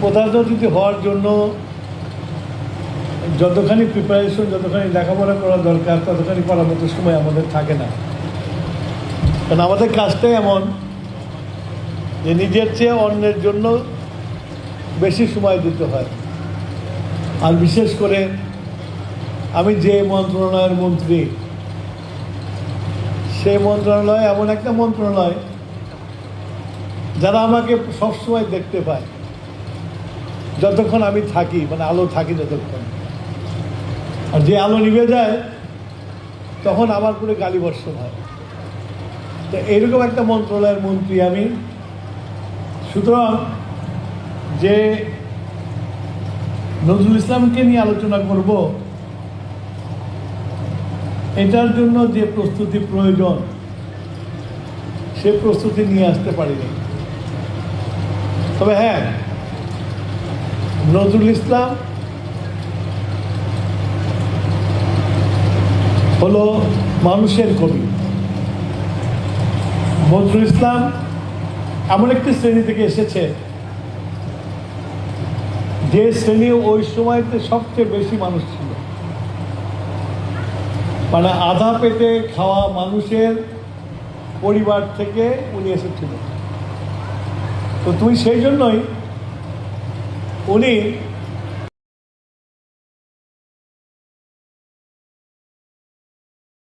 প্রধান অতিথি হওয়ার জন্য যতখানি প্রিপারেশন, যতখানি লেখাপড়া করা দরকার, ততখানি করার মতো সময় আমাদের থাকে না। কারণ আমাদের কাজটাই এমন যে নিজের চেয়ে অন্যের জন্য বেশি সময় দিতে হয়। আর বিশেষ করে আমি যে মন্ত্রণালয়ের মন্ত্রী, সেই মন্ত্রণালয় এমন একটা মন্ত্রণালয় যারা আমাকে সবসময় দেখতে পায় যতক্ষণ আমি থাকি, মানে আলো থাকি যতক্ষণ। আর যে আলো নিভে যায় তখন আমার পুরো গালি বর্ষণ হয়। তো এইরকম একটা মন্ত্রণালয়ের মন্ত্রী আমি। সুতরাং যে নজরুল ইসলামকে নিয়ে আলোচনা করব, এটার জন্য যে প্রস্তুতি প্রয়োজন সে প্রস্তুতি নিয়ে আসতে পারিনি। তবে হ্যাঁ, নজরুল ইসলাম হলো মানুষের কবি। নজরুল ইসলাম এমন একটি শ্রেণী থেকে এসেছে যে শ্রেণী ওই সময়তে সবচেয়ে বেশি মানুষ ছিল, মানে আধা পেটে খাওয়া মানুষের পরিবার থেকে উনি এসেছিল। তো তুই সেই জন্যই উনি